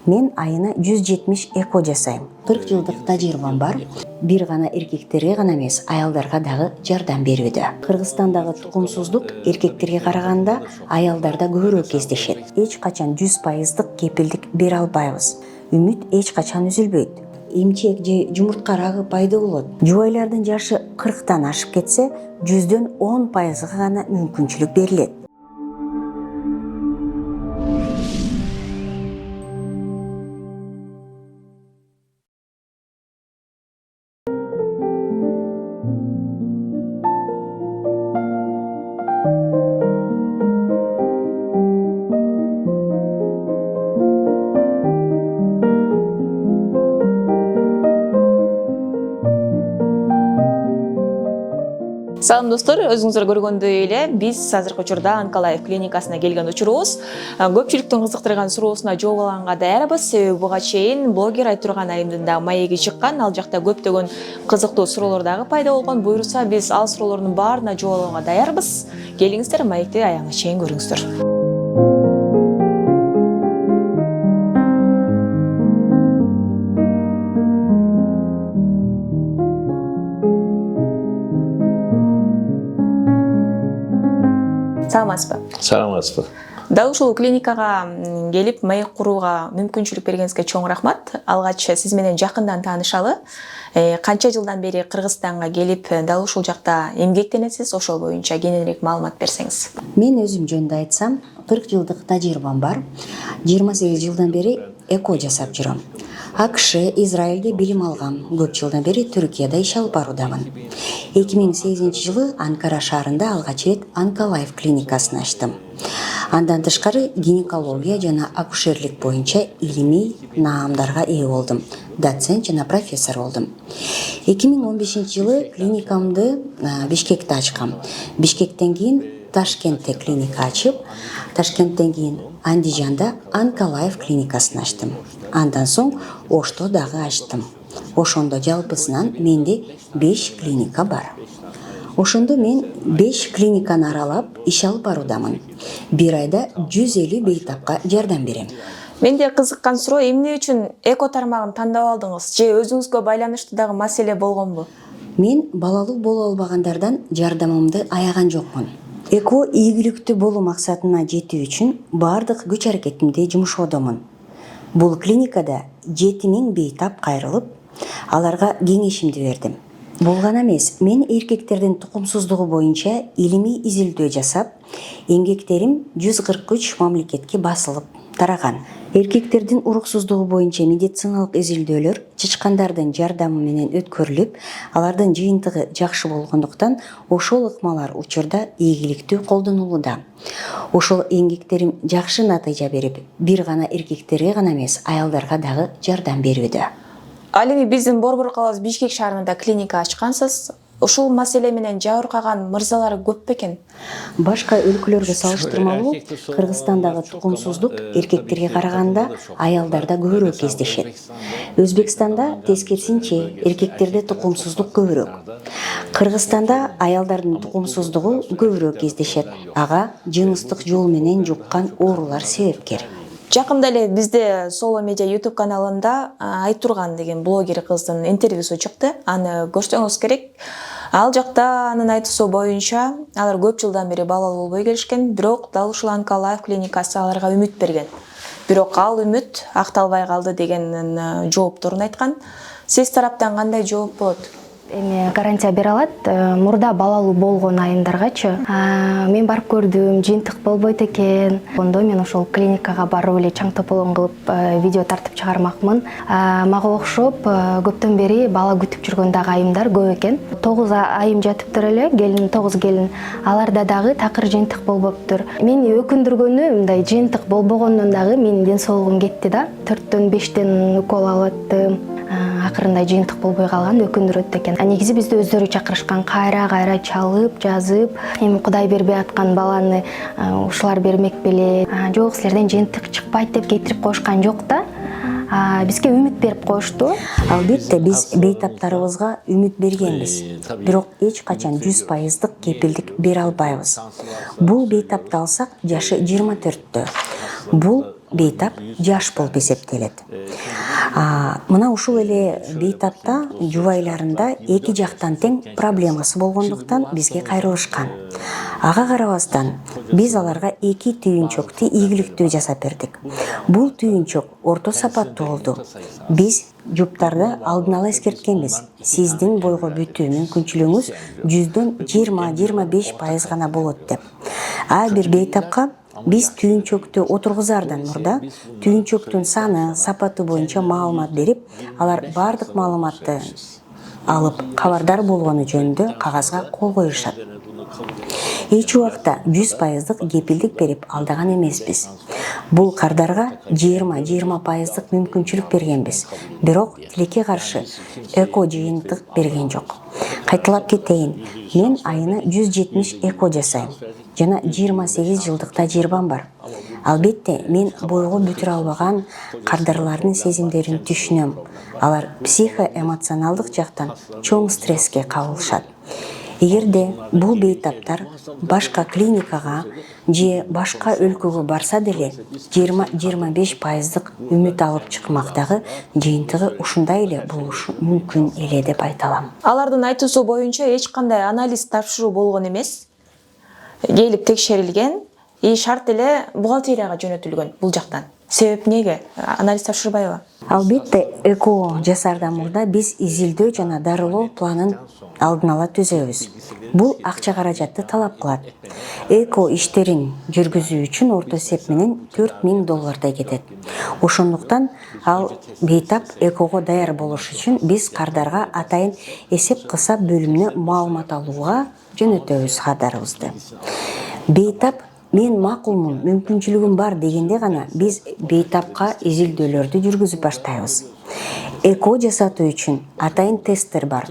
Мен айына 170 эко жасайм. 40 жылдык тажрыйбам бар. Бир гана эркектерге гана эмес, аялдарга дагы жардам берүүдө. Кыргызстандагы тукумсуздук эркектерге караганда аялдарда көбүрөөк кездешет. Эч качан 100% кепилдик бере албайбыз. Үмүт эч качан үзүлбөйт. Эмчек же жумуртка рагы пайда болот. Жубайлардын жашы 40тан ашып кетсе, 100дөн 10% гана мүмкүнчүлүк берилет. Салам достор, өзүңүздөр көргөндөй эле биз азыркы учурда Анкалаев клиникасына келген учурубуз. Көпчүлүктүн кызыктырган суроосуна жооп алганга даярбыз. Себеби буга чейин блогер Айтурган айымдын да маеги чыккан, ал жакта көптөгөн кызыктуу суроолор дагы пайда болгон. Буюрса биз ал суроолордун баарына жооп алууга даярбыз. Келиңиздер, маекти аягына чейин көрүңүздөр. Саламатсызбы? Саламатсызбы. Дал ушул клиникага келип маек курууга мүмкүнчүлүк бергениңизге чоң рахмат. Алгач сиз менен жакындан таанышалы. Канча жылдан бери Кыргызстанга келип, дал ушул жакта эмгектенесиз? Ошол боюнча кененирээк маалымат берсеңиз. Мен өзүм жөнүндө айтсам, 40 жылдык тажрыйбам бар. 28 жылдан бери эко жасап жүрөм. АКШ, Израилде билим алгам. Көп жылдан бери Түркияда иш алып баруудамын. 2008 жылы Анкара шаарында алгач рет Анкалаев клиникасын ачтым. Андан тышкары гинекология жана акушерлик боюнча илимий наамдарга ээ болдум. Доцент жана профессор болдум. 2015 жылы клиникамды Бишкекте ачкам. Бишкектен кийин Ташкентте клиника ачып, Ташкенттен кийин Андижанда Анкалаев клиникасын ачтым. Андан соң Ошто дагы ачтым. Ошондо жалпысынан менде 5 клиника бар. Ошондо мен 5 клиниканы аралап иш алып баруудамын. Бир айда 150 бейтапка жардам берем. Менде кызыккан суроо, эмне үчүн эко тармагын тандап алдыңыз? Же өзүңүзгө байланыштуу дагы маселе болгонбу? Мен балалуу боло албагандардан жардамымды аяган жокмун. Эко ийгиликтүү болуу максатына жетүү үчүн бардык күч аракетимди жумшоодомун. Бул клиникада 7000 бейтап кайрылып, аларга кеңешимди бердим. Бул гана эмес, мен эркектердин тукумсуздугу боюнча илимий изилдөө жасап, эмгектерим 143 мамлекетке басылып тараган. Эркектердин уруксуздугу боюнча медициналык изилдөөлөр чычкандардын жардамы менен өткөрүлүп, алардын жыйынтыгы жакшы болгондуктан ошол ыкмалар учурда ийгиликтүү колдонулууда. Ошол эмгектерим жакшы натыйжа берип, бир гана эркектерге гана эмес, аялдарга дагы жардам берүүдө. Ал эми биздин Борбор калабыз Бишкек шаарында клиника ачкансыз. Ушул маселе менен жабыркаган мырзалар көп бекен? Башка өлкөлөргө салыштырмалуу Кыргызстандагы тукумсуздук эркектерге караганда аялдарда көбүрөөк кездешет. Өзбекстанда тескерисинче эркектерде тукумсуздук көбүрөөк. Кыргызстанда аялдардын тукумсуздугу көбүрөөк кездешет. Ага жыныстык жол менен жуккан оорулар себепкер. Жакында эле бизде Solo Media YouTube каналында Айтурган деген блогер кыздын интервьюсу чыкты. Аны көрсөңүз керек. Ал жакта анын айтуусу боюнча алар көп жылдан бери балалуу болбой келишкен, бирок дал ушул Анкалаев клиникасы аларга үмүт берген. Бирок ал үмүт акталбай калды деген жоопторун айткан. Сиз тараптан кандай жооп болот? Эми гарантия бере алат. Мурда балалуу болгон айымдаргачы мен барып көрдүм, жыйынтык болбойт экен. Ондо мен ошол клиникага барып эле чаң тополоң кылып видео тартып чыгармакмын. Мага окшоп көптөн бери бала күтүп жүргөн дагы айымдар көп экен. 9 айым жатыптыр эле, келин 9 келин. Аларда дагы такыр жыйынтык болбоптур. Мени өкүндүргөнү мындай жыйынтык болбогондон дагы менин ден соолугум кетти да. 4төн 5тен укол алып аттым. Акырында жыйынтык болбой калган, өкүндүрөт экен. Негизи бизди өздөрү чакырышкан, кайра чалып, жазып, эми Кудай бербей аткан баланы ушулар бермек беле. Жок, силерден жыйынтык чыкпайт деп кетирип коюшкан жок да. Бизге үмүт берип коюшту. Албетте биз бейтаптарыбызга үмүт бергенбиз. Бирок эч качан 100% кепилдик бере албайбыз. Бул бейтапты алсак, жашы 24-тө. Бул бейтап жаш болуп эсептелет. Мына ушул эле бейтапта жубайларында эки жактан тең проблемасы болгондуктан бизге кайрылышкан. Ага карабастан биз аларга эки түйүнчөктү ийгиликтүү жасап бердик. Бул түйүнчөк орто сапаттуу болду. Биз жуптарды алдын ала эскерткенбиз. Сиздин бойго бүтүү мүмкүнчүлүгүңүз 20-25% гана болот деп. Ар бир бейтапка биз түйүнчөктү отургузаардан мурда түйүнчөктүн саны, сапаты боюнча маалымат берип, алар бардык маалыматты алып кабардар болгону жөнүндө кагазга кол коюшат. Эч убакта 100% кепилдик берип алдаган эмеспиз. Бул кардарга 20-20% мүмкүнчүлүк бергенбиз. Бирок тилекке каршы эко жыйынтык берген жок. Кайталап кетейин, мен айына 170 эко жасайм. Жана 28 жылдык тажрыйбам бар. Албетте, мен бойго бүтүрө албаган кардарлардын сезимдерин түшүнөм. Алар психоэмоционалдык жактан чоң стресске кабылышат. Эгерде бул бейтаптар башка клиникага же башка өлкөгө барса деле 20-25% үмүт алып чыкмактагы жыйынтыгы ушундай эле болушу мүмкүн эле деп айта алам. Алардын айтуусу боюнча эч кандай анализ тапшыруу болгон эмес. Келип текшерилген, шарт эле бухгалтерияга жөнөтүлгөн бул жактан. Себеп неге? Анализ тапшырбайбы? Албетте, эко жасаардан мурда биз изилдөө жана дарылоо планын алдын ала түзөбүз. Бул акча каражатты талап кылат. Эко иштерин жүргүзүү үчүн орто эсеп менен $4000 кетет. Ошондуктан ал бейтап экого даяр болуш үчүн биз кардарга атайын эсеп кысап бөлүмүнө маалымат алууга жөнөтөбүз кадарыбызды. Бейтап мен макулмун, мүмкүнчүлүгүм бар дегенде гана биз бейтапка изилдөөлөрдү жүргүзүп баштайбыз. Эко жасатуу үчүн атайын тесттер бар.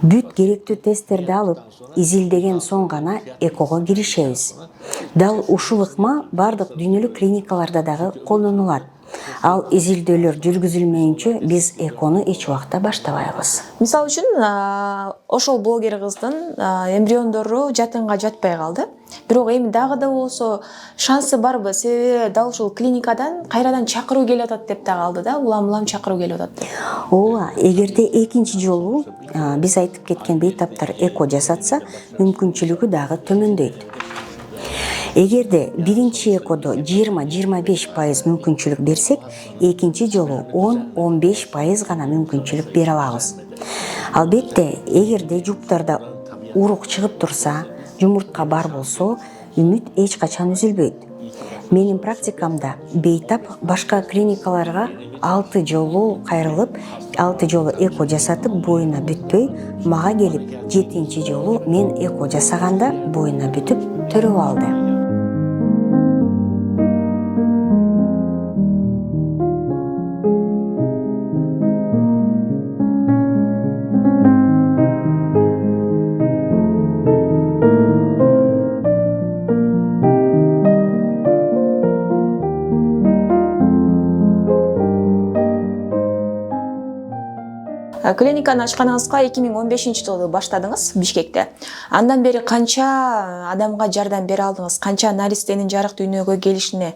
Бүт керектүү тесттерди алып, изилдеген соң гана экого киришебиз. Дал ушул ыкма бардык дүйнөлүк клиникаларда дагы колдонулат. Ал изилдөөлөр жүргүзүлмөйүнчө биз экону эч убакта баштабайбыз. Мисалы үчүн, ошол блогер кыздын эмбриондору жатынга жатпай калды. Бирок эми дагы да болсо шансы барбы? Себеби дал ушул клиникадан кайрадан чакыруу келип атат деп да калды да, улам чакыруу келип атат деп. Ооба, эгерде экинчи жолу биз айтып кеткен бейтаптар эко жасатса, мүмкүнчүлүгү дагы төмөндөйт. Эгерде биринчи экодо 20-25% мүмкүнчүлүк берсек, экинчи жолу 10-15% гана мүмкүнчүлүк бере алабыз. Албетте, эгерде жуптарда урук чыгып турса, жумуртка бар болсо, үмүт эч качан үзүлбөйт. Менин практикамда бейтап башка клиникаларга 6 жолу кайрылып, 6 жолу эко жасатып боюна бүтпөй, мага келип 7-чи жолу мен эко жасаганда боюна бүтүп төрөп алды. Клиниканы ачканыңызга 2015-жылы баштадыңыз Бишкекте. Андан бери канча адамга жардам бере алдыңыз? Канча наристенин жарык дүйнөгө келишине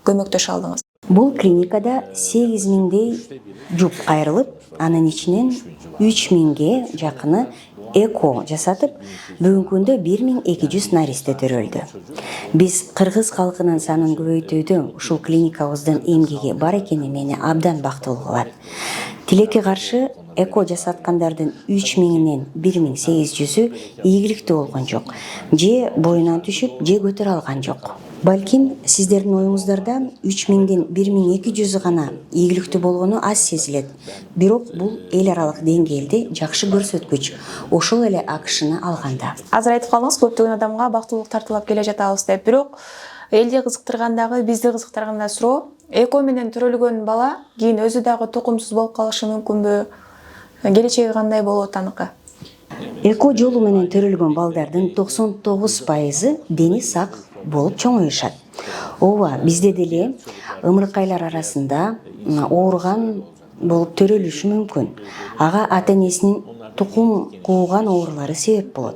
көмөктөшө алдыңыз? Бул клиникада 8000дей жуп кайрылып, анын ичинен 3000ге жакыны эко жасатып, бүгүнкү күндө 1200 наристе төрөлдү. Биз кыргыз калкынын санын көбөйтүүдө ушул клиникабыздын эмгеги бар экени мени абдан бактылуу кылат. Тилекке каршы эко жасаткандардын 3000-нен 1800-ü ийгиликтүү болгон жок. Же боюнан түшүп, же көтөрө алган жок. Балким сиздердин оюңуздарда 3000ден 1200 гана ийгиликтүү болгону аз сезилет. Бирок бул эл аралык деңгээлде жакшы көрсөткүч. Ошол эле акышыны алганда. Азыр айтып калдыңыз, көптөгөн адамга бактылуулук тартылып келе жатабыз деп. Бирок элди кызыктыргандагы, бизди кызыктырган суроо, эко менен төрөлгөн бала кийин өзү дагы тукумсуз болуп калышы мүмкүнбү? Келечеги кандай болот аныкы? Эко жолу менен төрөлгөн балдардын 99% дени сак болуп чоңоюшат. Ооба, бизде деле ымыркайлар арасында ооруган болуп төрөлүшү мүмкүн. Ага ата-энесинин тукум кууган оорулары себеп болот.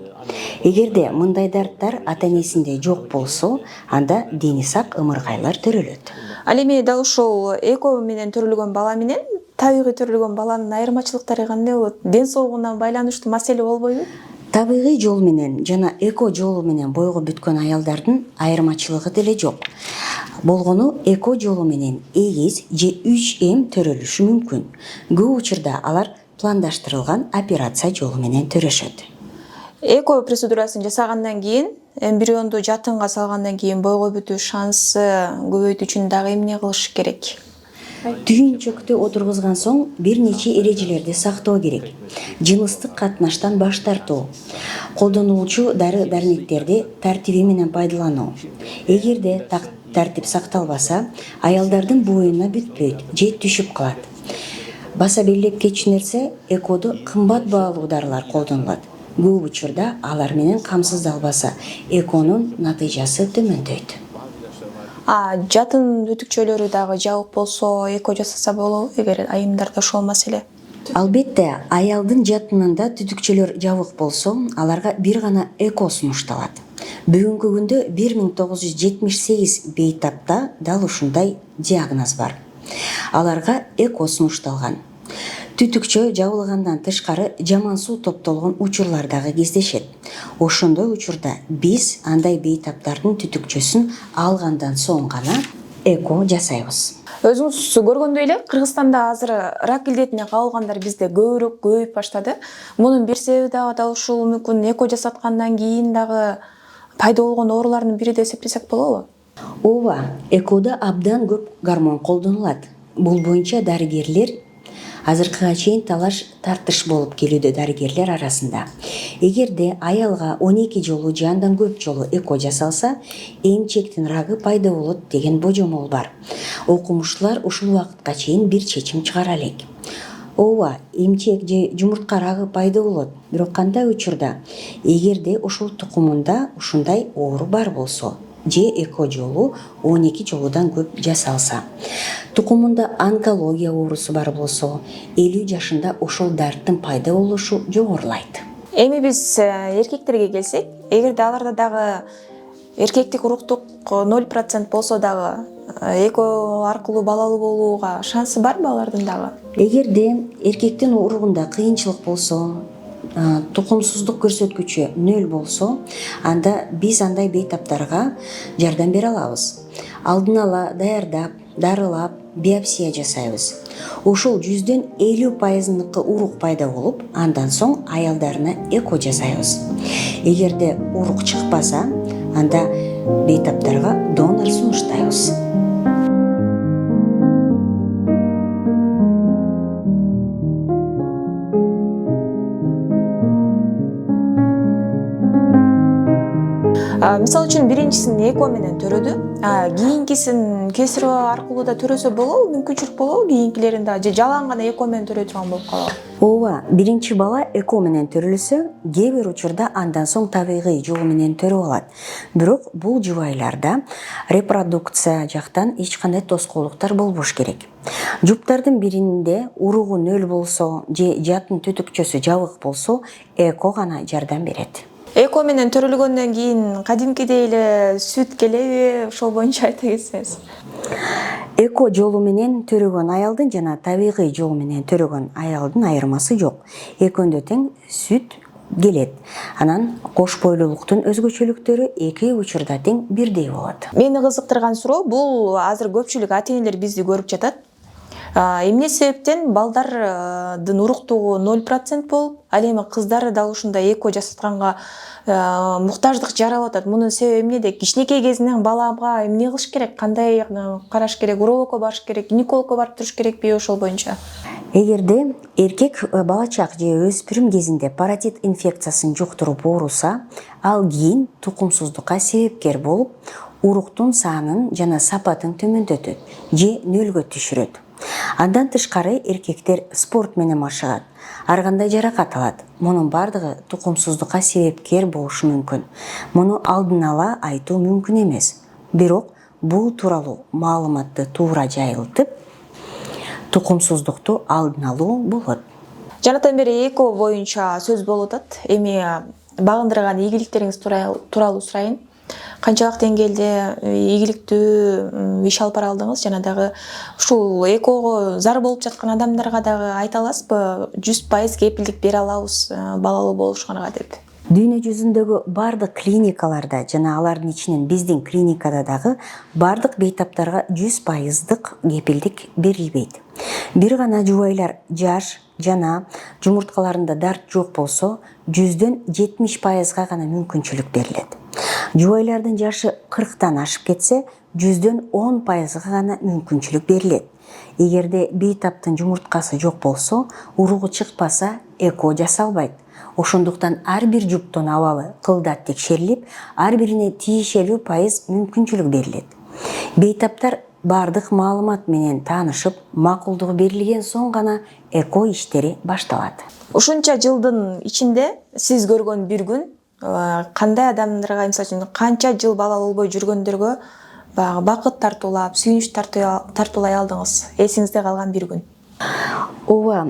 Эгерде мындай дарттар ата энесинде жок болсо, анда дени сак ымыргайлар төрөлөт. Ал эми дал ушул эко менен төрөлгөн бала менен табигый төрөлгөн баланын айырмачылыктары кандай болот? Ден соолугуна байланыштуу маселе болбойбу? Табигый жол менен жана эко жолу менен бойго бүткөн аялдардын айырмачылыгы деле жок. Болгону эко жолу менен эгиз же 3М төрөлүшү мүмкүн. Көп учурда алар пландаштырылган операция жолу менен төрөшөт. Эко процедурасын жасагандан кийин, эмбрионду жатынга салгандан кийин бойго бүтүү шансы көбөйтүү үчүн дагы эмне кылыш керек? Түйүнчөктү отургузган соң бир нече эрежелерди сактоо керек. Жыныстык катнаштан баш тартуу, колдонулуучу дары-дармектерди тартиби менен пайдалануу. Эгерде тартип сакталбаса, аялдардын боюна бүтпөйт же түшүп калат. Баса белдеп кетчү нерсе, экодо кымбат баалуу дарылар колдонулат. Көп учурда алар менен камсыздалбаса, эконун натыйжасы төмөндөйт. Жатын түтүкчөлөрү дагы жабык болсо, эко жасаса болобу, эгер айымдарда ошол маселе? Албетте, аялдын жатынында түтүкчөлөр жабык болсо, аларга бир гана эко сунушталат. Бүгүнкү күндө 1978 бейтапта дал ушундай диагноз бар. Аларга эко сунушталган. Түтүкчө жабылгандан тышкары жаман суу топтолгон учурлар дагы кездешет. Ошондой учурда биз андай бейтаптардын түтүкчөсүн алгандан соң гана эко жасайбыз. Өзүңүз көргөндөй эле Кыргызстанда азыр рак илдетине кабылгандар бизде көбөйүп баштады. Мунун бир себеби дагы дал ушул мүмкүн эко жасаткандан кийин дагы пайда болгон оорулардын бири деп эсептесек болобу? Ооба, экодо абдан көп гормон колдонулат. Бул боюнча дарыгерлер азыркыга чейин талаш тартыш болуп келүүдө дарыгерлер арасында. Эгерде аялга 12 жолу же андан көп жолу эко жасалса, эмчектин рагы пайда болот деген божомол бар. Окумуштуулар ушул убакытка чейин бир чечим чыгара элек. Ооба, эмчек же жумуртка рагы пайда болот, бирок кандай учурда? Эгерде ушул тукумунда ушундай оору бар болсо, же эко жолу 12 жолудан көп жасалса. Тукумунда онкология оорусу бар болсо, 50 жашында ошол дарттын пайда болушу жогорулайт. Эми биз эркектерге келсек, эгерде аларда дагы эркектик уруктук 0% болсо дагы эко аркылуу балалуу болууга шансы барбы алардын дагы? Эгерде эркектин уругунда кыйынчылык болсо, тукумсуздук көрсөткүчү 0 болсо, анда биз андай бейтаптарга жардам бере алабыз. Алдын ала даярдап, дарылап, биопсия жасайбыз. Ошол 50% урук пайда болуп, андан соң аялдарына эко жасайбыз. Эгерде урук чыкпаса, анда бейтаптарга донор сунуштайбыз. Мисалы үчүн биринчисин эко менен төрөдү, кийинкисин кесип аркылуу да төрөсө болобу, мүмкүнчүлүк болобу кийинкилерин да, же жалаң гана эко менен төрөй турган болуп калабы? Ооба, биринчи бала эко менен төрөлсө, кээ бир учурда андан соң табигый жол менен төрөп алат. Бирок бул жубайларда репродукция жактан эч кандай тоскоолдуктар болбош керек. Жуптардын биринде уругу 0 болсо, же жатын түтүкчөсү жабык болсо, эко гана жардам берет. Эко менен төрөлгөндөн кийин кадимкидей эле сүт келеби? Ошол боюнча айта кетсеңиз. Эко жолу менен төрөгөн аялдын жана табигый жол менен төрөгөн аялдын айырмасы жок. Экөөндө тең сүт келет. Анан кош бойлуулуктун өзгөчөлүктөрү эки учурда тең бирдей болот. Мени кызыктырган суроо бул азыр көпчүлүк ата-энелер бизди көрүп жатат. Эмне себептен балдардын уруктугу 0% болуп, ал эми кыздар дал ушундай эко жасатканга муктаждык жаралып атат. Мунун себеби эмнеде? Кичинекей кезинен балага эмне кылыш керек? Кандай караш керек? Урологко барыш керек? Гинекологко барып туруш керекпи ошол боюнча? Эгерде эркек балачак же өспүрүм кезинде паротит инфекциясын жуктуруп ооруса, ал кийин тукумсуздукка себепкер болуп, уруктун санын жана сапатын төмөндөтөт же 0-гө түшүрөт. Андан тышкары эркектер спорт менен машыгат, ар кандай жаракат алат. Мунун бардыгы тукумсуздукка себепкер болушу мүмкүн. Муну алдын ала айтуу мүмкүн эмес. Бирок бул тууралуу маалыматты туура жайылтып, тукумсуздукту алдын алуу болот. Жанатан бери эко боюнча сөз болуп атат. Эми багындырган ийгиликтериңиз тууралуу сурайын. Канчалык деңгээлде ийгиликтүү иш алып бара алдыңыз жана дагы ушул экого зар болуп жаткан адамдарга дагы айта аласызбы? 100% кепилдик бере алабыз балалуу болушканга деп. Дүйнө жүзүндөгү бардык клиникаларда жана алардын ичинен биздин клиникада дагы бардык бейтаптарга 100%дык кепилдик берилбейт. Бир гана жубайлар жаш жана жумурткаларында дарт жок болсо 100дөн 70%га гана мүмкүнчүлүк берилет. Жубайлардын жашы 40тан ашып кетсе 100дөн 10%га гана мүмкүнчүлүк берилет. Эгерде бейтаптын жумурткасы жок болсо, уругу чыкпаса, эко жасалбайт. Ошондуктан ар бир жуптун абалы кылдат текшерилип, ар бирине тиешелүү пайыз мүмкүнчүлүк берилет. Бейтаптар бардык маалымат менен таанышып, макулдугу берилген соң гана эко иштери башталат. Ушунча жылдын ичинде сиз көргөн бир күн кандай адамдарга, мисалы үчүн канча жыл балалуу болбой жүргөндөргө баягы бакыт тартуулап, сүйүнүч тартуулай алдыңыз? Эсиңизде калган бир күн? Ооба,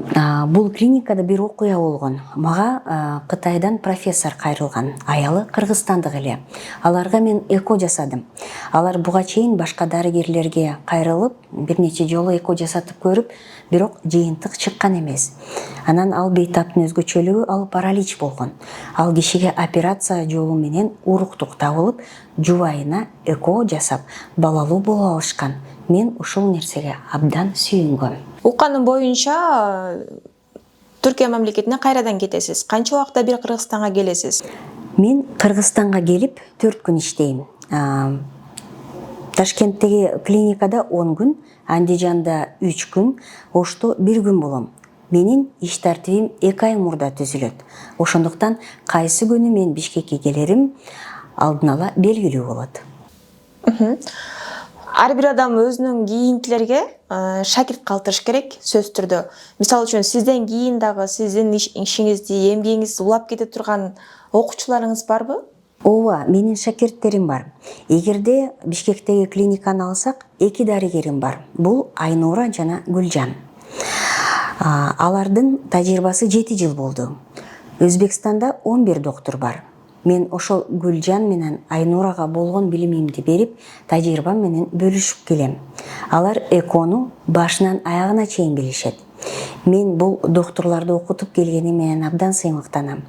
бул клиникада бир окуя болгон. Мага Кытайдан профессор кайрылган. Аялы кыргызстандык эле. Аларга мен эко жасадым. Алар буга чейин башка дарыгерлерге кайрылып, бир нече жолу эко жасатып көрүп, бирок жыйынтык чыккан эмес. Анан ал бейтаптын өзгөчөлүгү ал паралич болгон. Ал кишиге операция жолу менен уруктук табылып, жубайына эко жасап, балалуу боло алышкан. Мен ушул нерсеге абдан сүйүнгөм. Укканым боюнча Түркия мамлекетине кайрадан кетесиз. Канча убакта бир Кыргызстанга келесиз? Мен Кыргызстанга келип 4 күн иштейм. Ташкенттеги клиникада 10 күн, Андижанда 3 күн, Ошто 1 күн болом. Менин иш тартибим 2 ай мурда түзүлөт. Ошондуктан кайсы күнү мен Бишкекке келерим алдын ала белгилүү болот. Ар бир адам өзүнүн кийинкилерге шакирт калтырыш керек, сөз түрдө. Мисалы үчүн сизден кийин дагы сиздин ишиңизди, эмгегиңизди улап кете турган окуучуларыңыз барбы? Ооба, менин шакирттерим бар. Эгерде Бишкектеги клиниканы алсак, 2 дарыгерим бар. Бул Айнура жана Гүлжан. Алардын тажрыйбасы 7 жыл болду. Өзбекстанда 11 доктор бар. Мен ошол Гүлжан менен Айнурага болгон билимимди берип, тажрыйбам менен бөлүшүп келем. Алар экону башынан аягына чейин билишет. Мен бул докторлорду окутуп келгеним менен абдан сыймыктанам.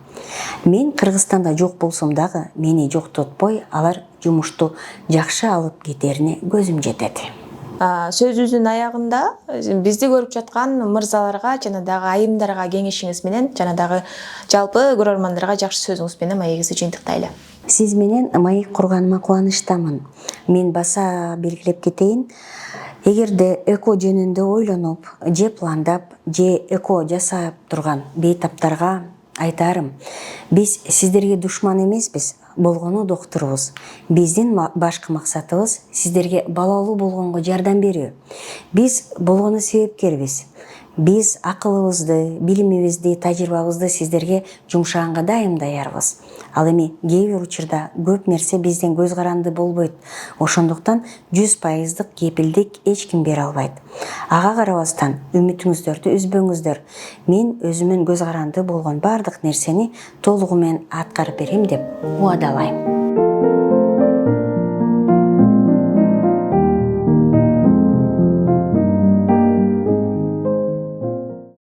Мен Кыргызстанда жок болсом дагы мени жоктотпой, алар жумушту жакшы алып кетерине көзүм жетет. Сөзүбүздүн аягында бизди көрүп жаткан мырзаларга жана дагы айымдарга кеңешиңиз менен жана дагы жалпы көрөрмандарга жакшы сөзүңүз менен маегибизди жыйынтыктайлы. Сиз менен маек курганыма кубанычтамын. Мен баса белгилеп кетейин. Эгерде эко жөнүндө ойлонуп, же пландап, же эко жасап турган бейтаптарга айтарым. Биз сиздерге душман эмеспиз, болгону докторубуз. Биздин башкы максатыбыз сиздерге балалуу болгонго жардам берүү. Биз болгону себепкербиз. Биз акылыбызды, билимибизди, тажрыйбабызды сиздерге жумшаганга дайым даярбыз. Ал эми кээ бир учурда көп нерсе бизден көз каранды болбойт. Ошондуктан 100%дык кепилдик эч ким бере албайт. Ага карабастан үмүтүңүздөрдү үзбөңүздөр. Мен өзүмөн көз каранды болгон бардык нерсени толугу менен аткарып берем деп уадалайм.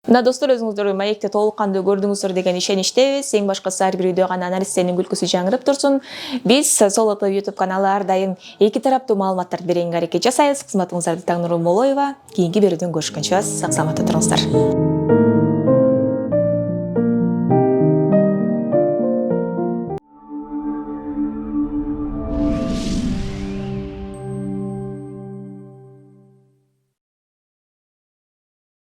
Мына достор, өзүңүздөр маекти толук кандуу көрдүңүздөр деген ишеничтебиз. Эң башкысы ар бир видеого аналистердин күлкүсү жаңырып турсун. Биз Соло ТV YouTube каналы ар дайым эки тараптуу маалыматтарды берүүгө аракет жасайбыз. Кызматыңыздарды Таңнуру Молоева. Кийинки берүүдөн көрүшкөнчө сак саламатта туруңуздар.